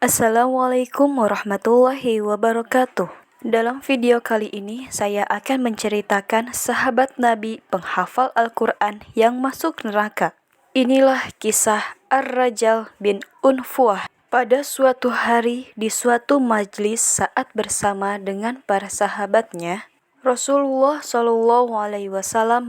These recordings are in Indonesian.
Assalamualaikum warahmatullahi wabarakatuh. Dalam video kali ini, saya akan menceritakan sahabat Nabi penghafal Al-Quran yang masuk neraka. Inilah kisah Ar-Rajal bin Unfuah. Pada suatu hari di suatu majlis saat bersama dengan para sahabatnya, Rasulullah SAW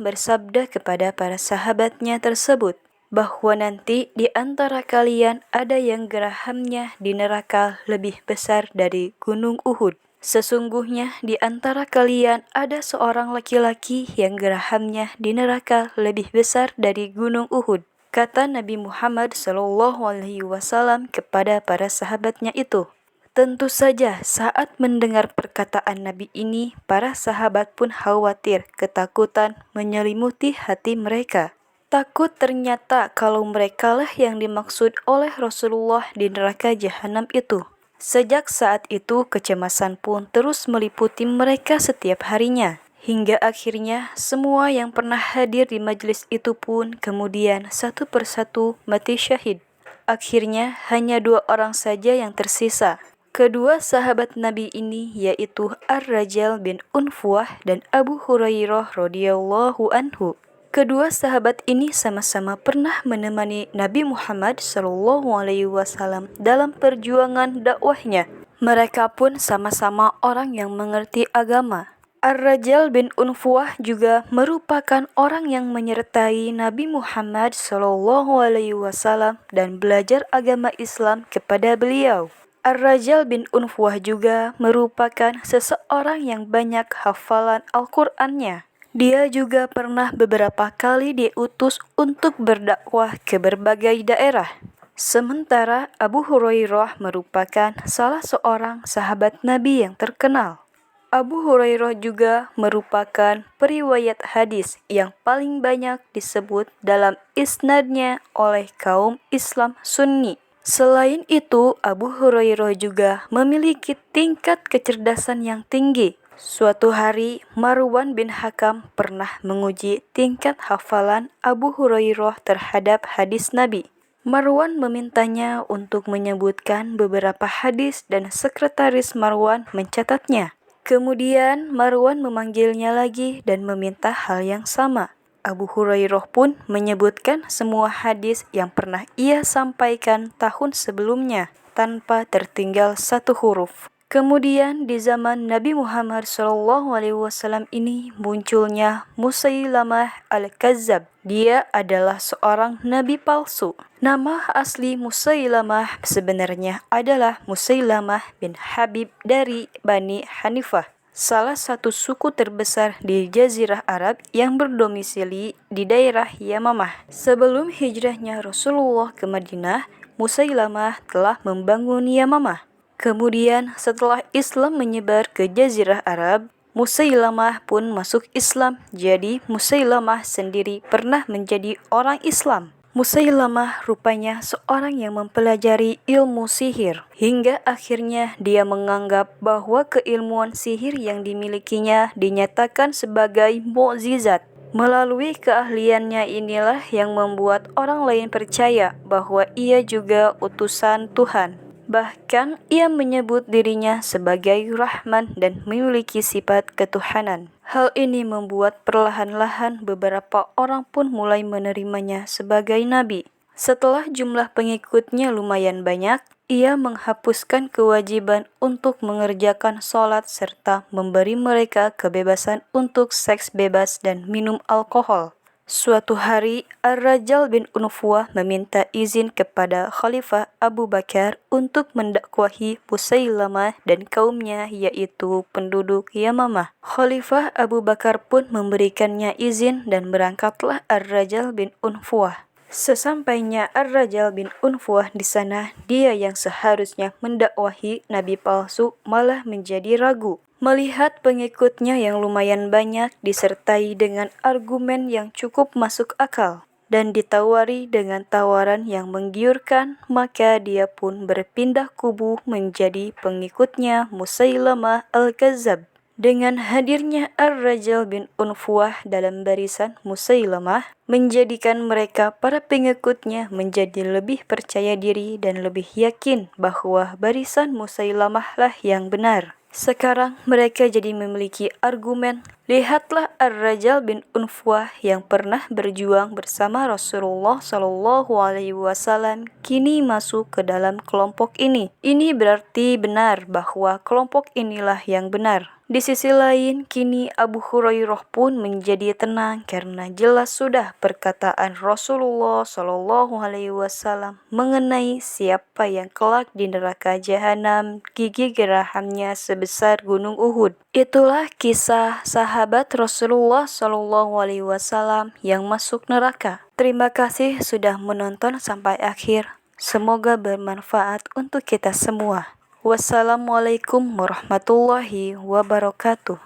bersabda kepada para sahabatnya tersebut, bahwa nanti di antara kalian ada yang gerahamnya di neraka lebih besar dari gunung Uhud. Sesungguhnya di antara kalian ada seorang laki-laki yang gerahamnya di neraka lebih besar dari gunung Uhud. Kata Nabi Muhammad SAW kepada para sahabatnya itu. Tentu saja saat mendengar perkataan Nabi ini, para sahabat pun khawatir, ketakutan menyelimuti hati mereka. Takut ternyata kalau merekalah yang dimaksud oleh Rasulullah di neraka jahanam itu. Sejak saat itu kecemasan pun terus meliputi mereka setiap harinya. Hingga akhirnya semua yang pernah hadir di majelis itu pun kemudian satu persatu mati syahid. Akhirnya hanya 2 orang saja yang tersisa. Kedua sahabat Nabi ini yaitu Ar-Rajal bin Unfuah dan Abu Hurairah radhiyallahu anhu. Kedua sahabat ini sama-sama pernah menemani Nabi Muhammad SAW dalam perjuangan dakwahnya. Mereka pun sama-sama orang yang mengerti agama. Ar-Rajal bin Unfuah juga merupakan orang yang menyertai Nabi Muhammad SAW dan belajar agama Islam kepada beliau. Ar-Rajal bin Unfuah juga merupakan seseorang yang banyak hafalan Al-Qur'annya. Dia juga pernah beberapa kali diutus untuk berdakwah ke berbagai daerah. Sementara Abu Hurairah merupakan salah seorang sahabat Nabi yang terkenal. Abu Hurairah juga merupakan periwayat hadis yang paling banyak disebut dalam isnadnya oleh kaum Islam Sunni. Selain itu, Abu Hurairah juga memiliki tingkat kecerdasan yang tinggi. Suatu hari, Marwan bin Hakam pernah menguji tingkat hafalan Abu Hurairah terhadap hadis Nabi. Marwan memintanya untuk menyebutkan beberapa hadis dan sekretaris Marwan mencatatnya. Kemudian Marwan memanggilnya lagi dan meminta hal yang sama. Abu Hurairah pun menyebutkan semua hadis yang pernah ia sampaikan tahun sebelumnya tanpa tertinggal satu huruf. Kemudian di zaman Nabi Muhammad SAW ini munculnya Musailamah al-Kazzab. Dia adalah seorang nabi palsu. Nama asli Musailamah sebenarnya adalah Musailamah bin Habib dari Bani Hanifah, salah satu suku terbesar di Jazirah Arab yang berdomisili di daerah Yamamah. Sebelum hijrahnya Rasulullah ke Madinah, Musailamah telah membangun Yamamah. Kemudian setelah Islam menyebar ke Jazirah Arab, Musailamah pun masuk Islam. Jadi Musailamah sendiri pernah menjadi orang Islam. Musailamah rupanya seorang yang mempelajari ilmu sihir, hingga akhirnya dia menganggap bahwa keilmuan sihir yang dimilikinya dinyatakan sebagai mukjizat. Melalui keahliannya inilah yang membuat orang lain percaya bahwa ia juga utusan Tuhan. Bahkan ia menyebut dirinya sebagai Rahman dan memiliki sifat ketuhanan. Hal ini membuat perlahan-lahan beberapa orang pun mulai menerimanya sebagai nabi. Setelah jumlah pengikutnya lumayan banyak, ia menghapuskan kewajiban untuk mengerjakan sholat serta memberi mereka kebebasan untuk seks bebas dan minum alkohol. Suatu hari, Ar-Rajal bin Unfuah meminta izin kepada Khalifah Abu Bakar untuk mendakwahi Musailamah dan kaumnya yaitu penduduk Yamamah. Khalifah Abu Bakar pun memberikannya izin dan berangkatlah Ar-Rajal bin Unfuah. Sesampainya Ar-Rajal bin Unfuah di sana, dia yang seharusnya mendakwahi nabi palsu malah menjadi ragu. Melihat pengikutnya yang lumayan banyak disertai dengan argumen yang cukup masuk akal dan ditawari dengan tawaran yang menggiurkan, maka dia pun berpindah kubu menjadi pengikutnya Musailamah al-Kazzab. Dengan hadirnya Ar-Rajal bin Unfuah dalam barisan Musailamah, menjadikan mereka para pengikutnya menjadi lebih percaya diri dan lebih yakin bahwa barisan Musailamah lah yang benar. Sekarang mereka jadi memiliki argumen. Lihatlah Ar-Rajal bin Unfuah yang pernah berjuang bersama Rasulullah Shallallahu Alaihi Wasallam kini masuk ke dalam kelompok ini. Ini berarti benar bahwa kelompok inilah yang benar. Di sisi lain, kini Abu Hurairah pun menjadi tenang karena jelas sudah perkataan Rasulullah Shallallahu Alaihi Wasallam mengenai siapa yang kelak di neraka jahanam, gigi gerahamnya sebesar gunung Uhud. Itulah kisah sahabat Rasulullah Shallallahu Alaihi Wasallam yang masuk neraka. Terima kasih sudah menonton sampai akhir. Semoga bermanfaat untuk kita semua. Wassalamualaikum warahmatullahi wabarakatuh.